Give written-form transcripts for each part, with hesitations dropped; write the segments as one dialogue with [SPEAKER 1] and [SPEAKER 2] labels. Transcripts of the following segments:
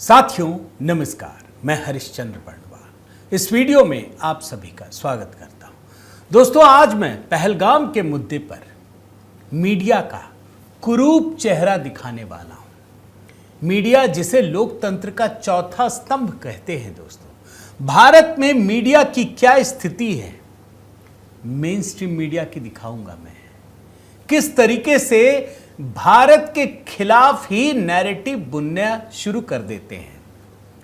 [SPEAKER 1] साथियों नमस्कार, मैं हरिश्चंद्र बर्णवाल इस वीडियो में आप सभी का स्वागत करता हूं। दोस्तों, आज मैं पहलगाम के मुद्दे पर मीडिया का कुरूप चेहरा दिखाने वाला हूं। मीडिया जिसे लोकतंत्र का चौथा स्तंभ कहते हैं। दोस्तों, भारत में मीडिया की क्या स्थिति है, मेन स्ट्रीम मीडिया की दिखाऊंगा मैं। किस तरीके से भारत के खिलाफ ही नैरेटिव बुनना शुरू कर देते हैं।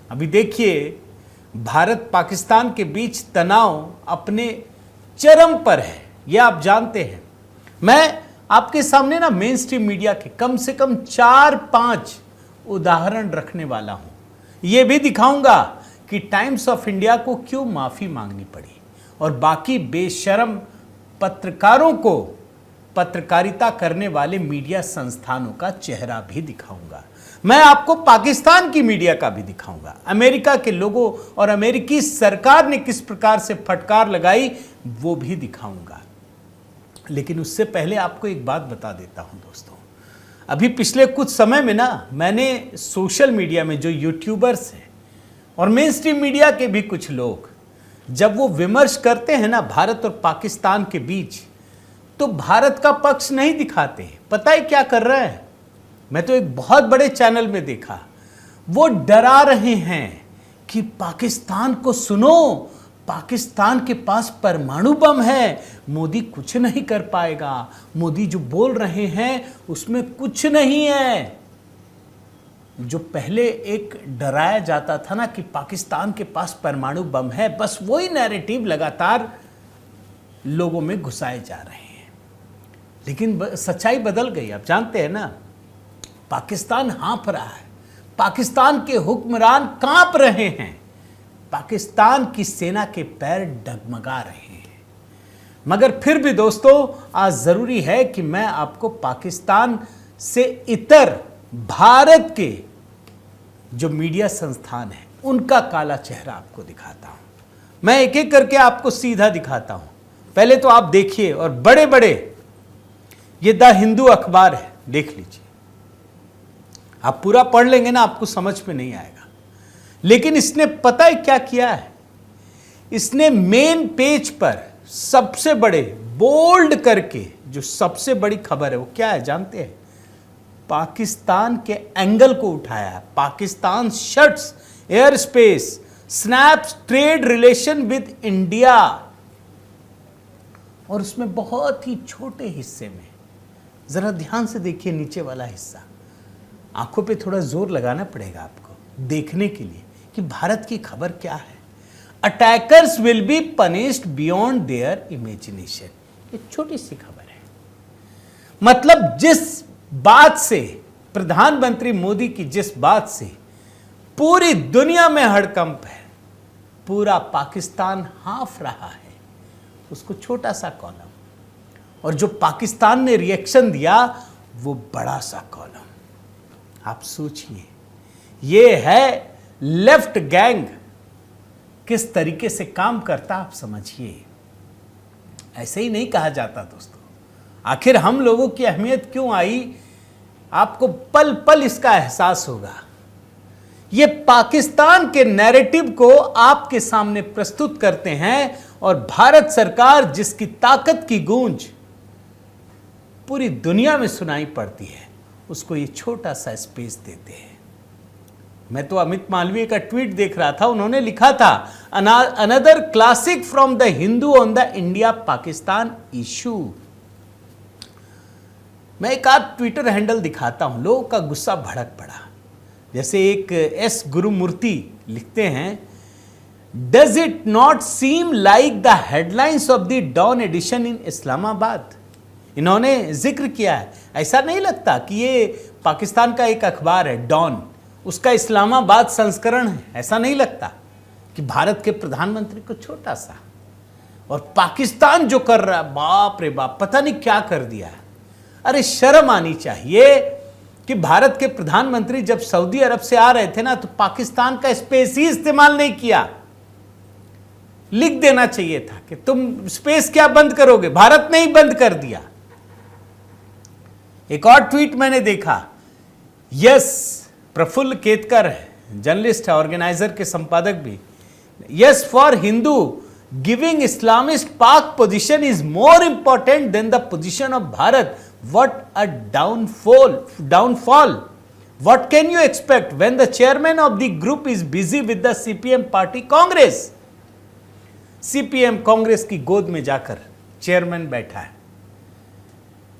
[SPEAKER 1] अभी देखिए, भारत पाकिस्तान के बीच तनाव अपने चरम पर है, यह आप जानते हैं। मैं आपके सामने ना मेन स्ट्रीम मीडिया के कम से कम 4-5 उदाहरण रखने वाला हूं। यह भी दिखाऊंगा कि टाइम्स ऑफ इंडिया को क्यों माफी मांगनी पड़ी और बाकी बेशरम पत्रकारों को पत्रकारिता करने वाले मीडिया संस्थानों का चेहरा भी दिखाऊंगा। मैं आपको पाकिस्तान की मीडिया का भी दिखाऊंगा। अमेरिका के लोगों और अमेरिकी सरकार ने किस प्रकार से फटकार लगाई वो भी दिखाऊंगा। लेकिन उससे पहले आपको एक बात बता देता हूं दोस्तों, अभी पिछले कुछ समय में ना मैंने सोशल मीडिया में जो यूट्यूबर्स हैं और मेन स्ट्रीम मीडिया के भी कुछ लोग जब वो विमर्श करते हैं ना भारत और पाकिस्तान के बीच, तो भारत का पक्ष नहीं दिखाते। पता है क्या कर रहा है? मैं तो एक बहुत बड़े चैनल में देखा, वो डरा रहे हैं कि पाकिस्तान को सुनो, पाकिस्तान के पास परमाणु बम है, मोदी कुछ नहीं कर पाएगा, मोदी जो बोल रहे हैं उसमें कुछ नहीं है। जो पहले एक डराया जाता था ना कि पाकिस्तान के पास परमाणु बम है, बस वही नैरेटिव लगातार लोगों में घुसाए जा रहे हैं। लेकिन सच्चाई बदल गई। आप जानते हैं ना, पाकिस्तान हाँफ रहा है, पाकिस्तान के हुक्मरान कांप रहे हैं, पाकिस्तान की सेना के पैर डगमगा रहे हैं। मगर फिर भी दोस्तों, आज जरूरी है कि मैं आपको पाकिस्तान से इतर भारत के जो मीडिया संस्थान हैं उनका काला चेहरा आपको दिखाता हूं। मैं एक एक करके आपको सीधा दिखाता हूं। पहले तो आप देखिए, और बड़े बड़े ये द हिंदू अखबार है, देख लीजिए। आप पूरा पढ़ लेंगे ना, आपको समझ में नहीं आएगा। लेकिन इसने पता है क्या किया है? इसने मेन पेज पर सबसे बड़े बोल्ड करके जो सबसे बड़ी खबर है वो क्या है जानते हैं? पाकिस्तान के एंगल को उठाया है। Pakistan shuts air space, snaps trade relation with India. और उसमें बहुत ही छोटे हिस्से में, जरा ध्यान से देखिए नीचे वाला हिस्सा, आंखों पे थोड़ा जोर लगाना पड़ेगा आपको देखने के लिए कि भारत की खबर क्या है। Attackers will be punished beyond their imagination. ये छोटी सी खबर है। मतलब जिस बात से प्रधानमंत्री मोदी की जिस बात से पूरी दुनिया में हड़कंप है, पूरा पाकिस्तान हाँफ रहा है, उसको छोटा सा कॉलम, और जो पाकिस्तान ने रिएक्शन दिया वो बड़ा सा कॉलम। आप सोचिए, ये है लेफ्ट गैंग किस तरीके से काम करता, आप समझिए। ऐसे ही नहीं कहा जाता दोस्तों। आखिर हम लोगों की अहमियत क्यों आई, आपको पल पल इसका एहसास होगा। ये पाकिस्तान के नैरेटिव को आपके सामने प्रस्तुत करते हैं और भारत सरकार जिसकी ताकत की गूंज पूरी दुनिया में सुनाई पड़ती है, उसको ये छोटा सा स्पेस देते हैं। मैं तो अमित मालवीय का ट्वीट देख रहा था, उन्होंने लिखा था another classic from the Hindu on the India Pakistan issue. मैं एक आध ट्विटर हैंडल दिखाता हूं, लोगों का गुस्सा भड़क पड़ा। जैसे एक एस गुरुमूर्ति लिखते हैं, does it not seem like the headlines of the Dawn edition in Islamabad. इन्होंने जिक्र किया है, ऐसा नहीं लगता कि ये पाकिस्तान का एक अखबार है डॉन, उसका इस्लामाबाद संस्करण है? ऐसा नहीं लगता कि भारत के प्रधानमंत्री को छोटा सा, और पाकिस्तान जो कर रहा है, बाप रे बाप, पता नहीं क्या कर दिया है। अरे शर्म आनी चाहिए कि भारत के प्रधानमंत्री जब सऊदी अरब से आ रहे थे ना, तो पाकिस्तान का स्पेस ही इस्तेमाल नहीं किया। लिख देना चाहिए था कि तुम स्पेस क्या बंद करोगे, भारत ने ही बंद कर दिया। एक और ट्वीट मैंने देखा, यस प्रफुल्ल केतकर जर्नलिस्ट है, ऑर्गेनाइजर के संपादक भी। Yes, for Hindu giving Islamist Pak position is more important than the position of Bharat. What a downfall. What can you expect when the chairman of the group is busy with the CPM party Congress? CPM Congress की गोद में जाकर chairman बैठा है।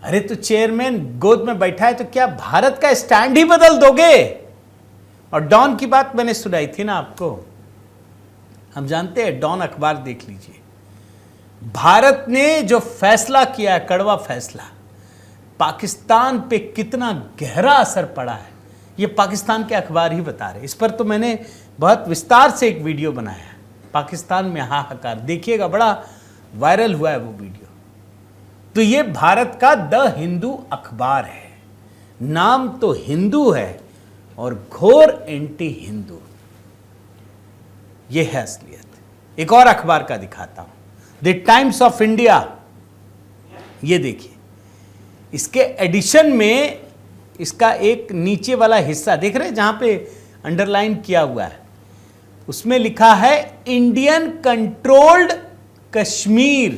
[SPEAKER 1] अरे तो chairman गोद में बैठा है तो क्या भारत का स्टैंड ही बदल दोगे? और डॉन की बात मैंने सुनाई थी ना आपको, हम जानते हैं, डॉन अखबार देख लीजिए। भारत ने जो फैसला किया है, कड़वा फैसला, पाकिस्तान पे कितना गहरा असर पड़ा है, ये पाकिस्तान के अखबार ही बता रहे। इस पर तो मैंने बहुत विस्तार से एक वीडियो बनाया है, पाकिस्तान में हाहाकार, देखिएगा, बड़ा वायरल हुआ है वो वीडियो। तो ये भारत का द हिंदू अखबार है, नाम तो हिंदू है और घोर एंटी हिंदू, ये है असलियत। एक और अखबार का दिखाता हूं, द टाइम्स ऑफ इंडिया। ये देखिए, इसके एडिशन में इसका एक नीचे वाला हिस्सा देख रहे हैं जहां पे अंडरलाइन किया हुआ है, उसमें लिखा है इंडियन कंट्रोल्ड कश्मीर।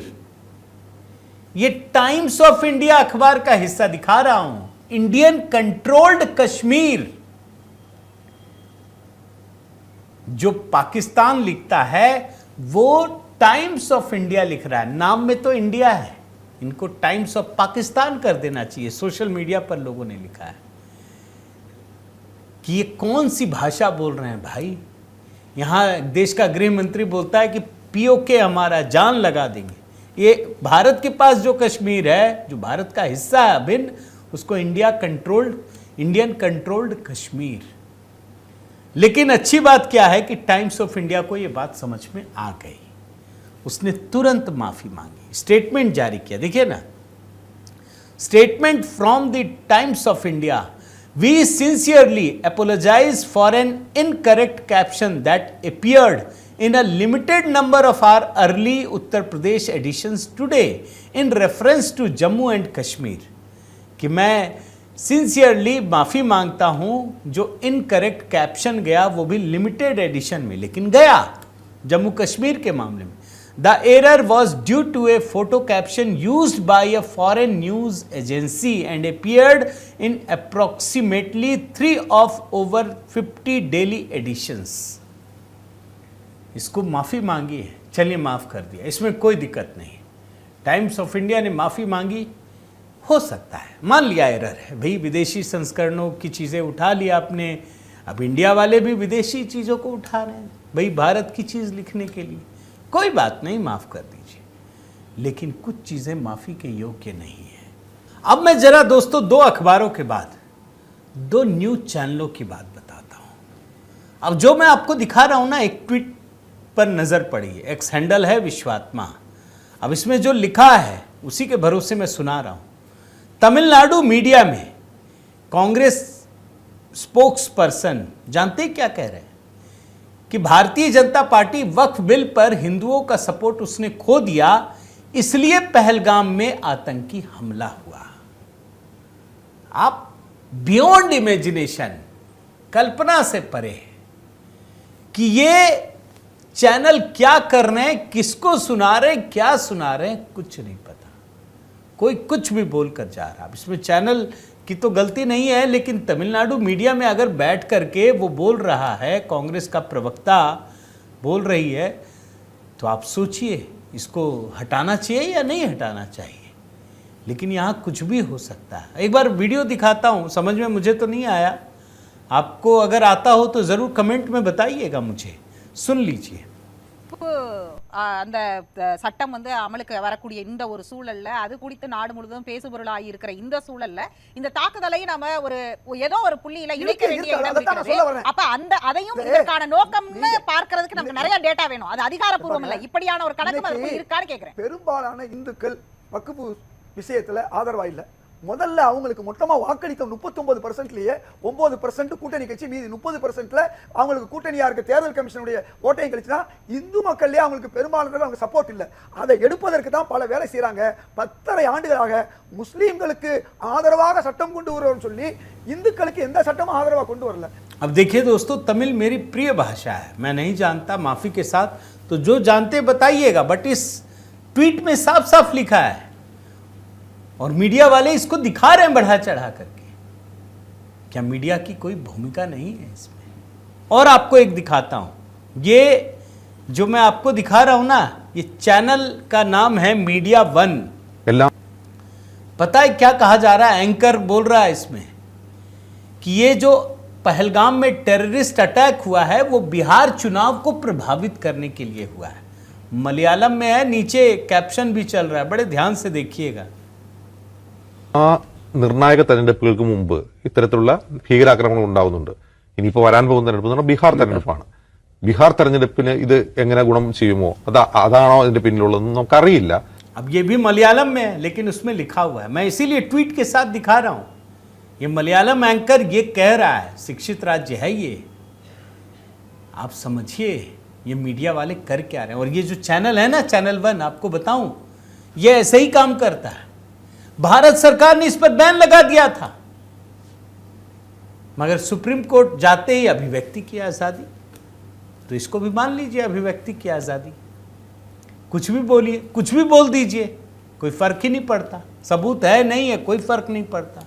[SPEAKER 1] ये टाइम्स ऑफ इंडिया अखबार का हिस्सा दिखा रहा हूं, इंडियन कंट्रोल्ड कश्मीर। जो पाकिस्तान लिखता है वो टाइम्स ऑफ इंडिया लिख रहा है, नाम में तो इंडिया है, इनको टाइम्स ऑफ पाकिस्तान कर देना चाहिए। सोशल मीडिया पर लोगों ने लिखा है कि ये कौन सी भाषा बोल रहे हैं भाई। यहां देश का गृह मंत्री बोलता है कि पीओके हमारा, जान लगा देंगे। ये भारत के पास जो कश्मीर है, जो भारत का हिस्सा है अभिन्न, उसको इंडियन कंट्रोल्ड कश्मीर। लेकिन अच्छी बात क्या है कि टाइम्स ऑफ इंडिया को यह बात समझ में आ गई, उसने तुरंत माफी मांगी, स्टेटमेंट जारी किया। देखिए ना, statement from the Times of India, we sincerely apologise for an incorrect caption that appeared in a limited number of our early Uttar Pradesh editions today in reference to Jammu and Kashmir, कि मैं sincerely माफ़ी मांगता हूं जो incorrect caption गया वो भी limited edition में, लेकिन गया जम्मू कश्मीर के मामले में। The error was due to a photo caption used by a foreign news agency and appeared in approximately 3 of over 50 daily editions. इसको माफ़ी मांगी है, चलिए माफ़ कर दिया, इसमें कोई दिक्कत नहीं। टाइम्स ऑफ इंडिया ने माफ़ी मांगी, हो सकता है, मान लिया एरर है भाई, विदेशी संस्करणों की चीज़ें उठा लिया आपने, अब इंडिया वाले भी विदेशी चीज़ों को उठा रहे हैं भाई भारत की चीज़ लिखने के लिए, कोई बात नहीं, माफ़ कर दीजिए। लेकिन कुछ चीज़ें माफ़ी के योग्य नहीं है। अब मैं ज़रा दोस्तों दो अखबारों के बाद दो न्यूज़ चैनलों की बात बताता हूँ। अब जो मैं आपको दिखा रहा हूँ ना, एक ट्वीट पर नज़र पड़ी है, एक्स हैंडल है विश्वात्मा। अब इसमें जो लिखा है उसी के भरोसे मैं सुना रहा हूँ। तमिलनाडु मीडिया में कांग्रेस स्पोक्स पर्सन जानते हैं क्या कह रहे हैं कि भारतीय जनता पार्टी वक्फ बिल पर हिंदुओं का सपोर्ट उसने खो दिया, इसलिए पहलगाम में आतंकी हमला हुआ। आप बियॉन्ड इमेजिनेशन, कल्पना से परे कि ये चैनल क्या कर रहे हैं, किसको सुना रहे हैं, क्या सुना रहे हैं, कुछ नहीं पता, कोई कुछ भी बोलकर जा रहा। इसमें चैनल की तो गलती नहीं है, लेकिन तमिलनाडु मीडिया में अगर बैठ करके वो बोल रहा है, कांग्रेस का प्रवक्ता बोल रही है, तो आप सोचिए इसको हटाना चाहिए या नहीं हटाना चाहिए। लेकिन यहाँ कुछ भी हो सकता है। एक बार वीडियो दिखाता हूँ, समझ में मुझे तो नहीं आया, आपको अगर आता हो तो ज़रूर कमेंट में बताइएगा मुझे, सुन लीजिए।
[SPEAKER 2] அந்த சட்டம் வந்து அமலுக்கு வரக்கூடிய இந்த ஒரு சூழல்ல அது குறித்து நாடு முழுவதும் பேசுபொருளாகி இருக்கிற இந்த சூழல்ல இந்த தாக்குதலை நாம ஒரு ஏதோ ஒரு புள்ளியில இணைக்க வேண்டிய இடம் இருக்கிறது. அப்ப அந்த அதையும் இதற்கான நோக்கம்னு பார்க்கிறதுக்கு நமக்கு நிறைய டேட்டா வேணும். அது அதிகாரப்பூர்வம் இல்ல, இப்படியான ஒரு கணக்கு அதுக்கு இருக்கான்னு கேக்குறேன்.
[SPEAKER 3] பெரும்பாலான இந்துக்கள் வக்ஃப் விஷயத்துல ஆதரவா இல்ல, முதல்ல அவங்களுக்கு மொத்தமா வாக்களித்த 39%லயே 9% கூட்டணி கட்சி, மீதி 30%ல அவங்களுக்கு கூட்டணியா இருக்க தேர்தல் கமிஷனுடைய ஓட்டையும் கழிச்சுனா இந்து மக்கள்லயே அவங்களுக்கு பெரும்பாலானவர்கள் அவங்க சப்போர்ட் இல்ல. அதை எடுப்பதற்கு தான் பல வேலை செய்றாங்க. 10.5 ஆண்டுகளாக முஸ்லிம்களுக்கு ஆதரவாக சட்டம் கொண்டு வருவோம்னு சொல்லி இந்துக்களுக்கு எந்த சட்டமும் ஆதரவா கொண்டு வரல.
[SPEAKER 1] अब देखिए दोस्तों, तमिल मेरी प्रिय भाषा है, मैं नहीं जानता, माफी के साथ, तो जो जानते बताइएगा, बट इस ट्वीट में साफ साफ लिखा है और मीडिया वाले इसको दिखा रहे हैं बढ़ा चढ़ा करके। क्या मीडिया की कोई भूमिका नहीं है इसमें? और आपको एक दिखाता हूं, ये जो मैं आपको दिखा रहा हूं ना, ये चैनल का नाम है मीडिया वन। पता है क्या कहा जा रहा है? एंकर बोल रहा है इसमें कि ये जो पहलगाम में टेररिस्ट अटैक हुआ है वो बिहार चुनाव को प्रभावित करने के लिए हुआ है। मलयालम में है, नीचे कैप्शन भी चल रहा है, बड़े ध्यान से देखिएगा।
[SPEAKER 4] നിർണായക തെരഞ്ഞെടുപ്പുകൾക്ക് മുമ്പ് ഇത്തരത്തിലുള്ള ഭീകരാക്രമണങ്ങൾ ഉണ്ടാവുന്നുണ്ട്. ഇനിയിപ്പോൾ വരാൻ പോകുന്ന തെരഞ്ഞെടുപ്പ് എന്ന് പറഞ്ഞാൽ ബീഹാർ തെരഞ്ഞെടുപ്പാണ്. ബീഹാർ തെരഞ്ഞെടുപ്പിന് ഇത് എങ്ങനെ ഗുണം ചെയ്യുമോ, അതാണോ ഇതിന്റെ പിന്നിലുള്ളതെന്ന് നമുക്കറിയില്ല.
[SPEAKER 1] अब ये भी मलयालम में है, लेकिन उसमें लिखा हुआ है, मैं इसीलिए ट्वीट के साथ दिखा रहा हूं। ये मलयालम एंकर ये कह रहा है, शिक्षित राज्य है ये। आप समझिए ये मीडिया वाले कर क्या रहे हैं। और ये जो चैनल है ना, चैनल वन, आपको बताऊं ये ऐसे ही काम करता है। भारत सरकार ने इस पर बैन लगा दिया था, मगर सुप्रीम कोर्ट जाते ही अभिव्यक्ति की आजादी, तो इसको भी मान लीजिए अभिव्यक्ति की आजादी। कुछ भी बोलिए, कुछ भी बोल दीजिए, कोई फर्क ही नहीं पड़ता। सबूत है नहीं है, कोई फर्क नहीं पड़ता।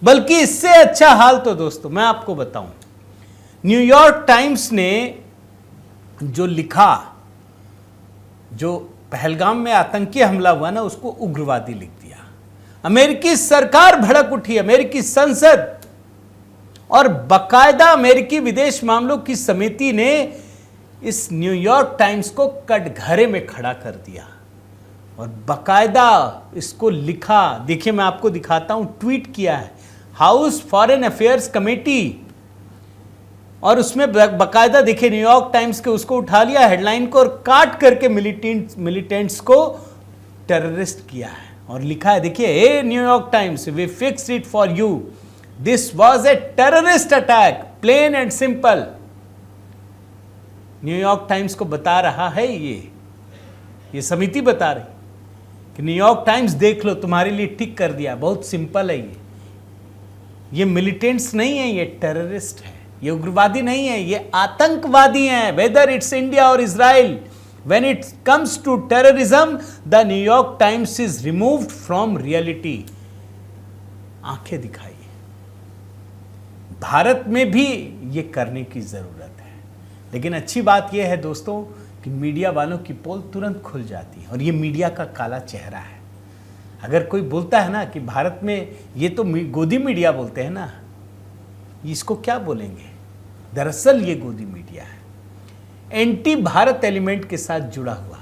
[SPEAKER 1] बल्कि इससे अच्छा हाल तो दोस्तों मैं आपको बताऊं, न्यूयॉर्क टाइम्स ने जो लिखा, जो पहलगाम में आतंकी हमला हुआ ना, उसको उग्रवादी लिख दिया। अमेरिकी सरकार भड़क उठी, अमेरिकी संसद और बाकायदा अमेरिकी विदेश मामलों की समिति ने इस न्यूयॉर्क टाइम्स को कटघरे में खड़ा कर दिया और बाकायदा इसको लिखा। देखिए मैं आपको दिखाता हूं, ट्वीट किया है हाउस फॉरेन अफेयर्स कमेटी, और उसमें बाकायदा देखिए न्यूयॉर्क टाइम्स के उसको उठा लिया हेडलाइन को और काट करके मिलिटेंट्स को टेररिस्ट किया है और लिखा है, देखिए, hey New York Times, we fixed it for you, this was a terrorist attack, plain and simple. New York Times को बता रहा है ये समिति बता रही कि न्यूयॉर्क टाइम्स देख लो, तुम्हारे लिए ठीक कर दिया, बहुत सिंपल है ये मिलिटेंट्स नहीं है, ये टेररिस्ट है, ये उग्रवादी नहीं है, ये आतंकवादी हैं। वेदर इट्स इंडिया और Israel, when it comes to terrorism the New York Times is removed from reality. आंखें दिखाइए, भारत में भी ये करने की जरूरत है। लेकिन अच्छी बात यह है दोस्तों कि मीडिया वालों की पोल तुरंत खुल जाती है और ये मीडिया का काला चेहरा है। अगर कोई बोलता है ना कि भारत में ये तो गोदी मीडिया बोलते हैं ना, इसको क्या बोलेंगे? दरअसल ये गोदी मीडिया है, एंटी भारत एलिमेंट के साथ जुड़ा हुआ।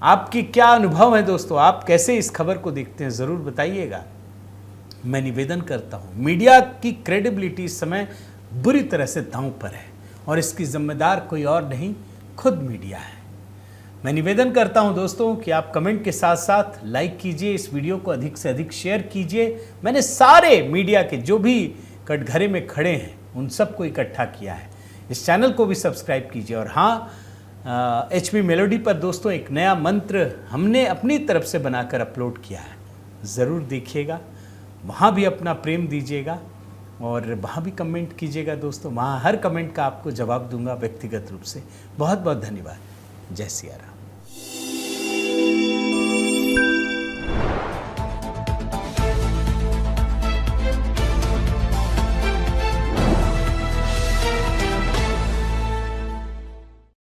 [SPEAKER 1] आपकी क्या अनुभव है दोस्तों? आप कैसे इस खबर को देखते हैं, जरूर बताइएगा। मैं निवेदन करता हूं, मीडिया की क्रेडिबिलिटी इस समय बुरी तरह से दांव पर है और इसकी जिम्मेदार कोई और नहीं, खुद मीडिया है। मैं निवेदन करता हूं दोस्तों कि आप कमेंट के साथ साथ लाइक कीजिए, इस वीडियो को अधिक से अधिक शेयर कीजिए। मैंने सारे मीडिया के जो भी कटघरे में खड़े हैं उन सबको इकट्ठा किया है। इस चैनल को भी सब्सक्राइब कीजिए। और हाँ, HB मेलोडी पर दोस्तों एक नया मंत्र हमने अपनी तरफ से बनाकर अपलोड किया है, ज़रूर देखिएगा, वहाँ भी अपना प्रेम दीजिएगा और वहाँ भी कमेंट कीजिएगा दोस्तों। वहाँ हर कमेंट का आपको जवाब दूंगा व्यक्तिगत रूप से। बहुत बहुत धन्यवाद। जय सिया राम।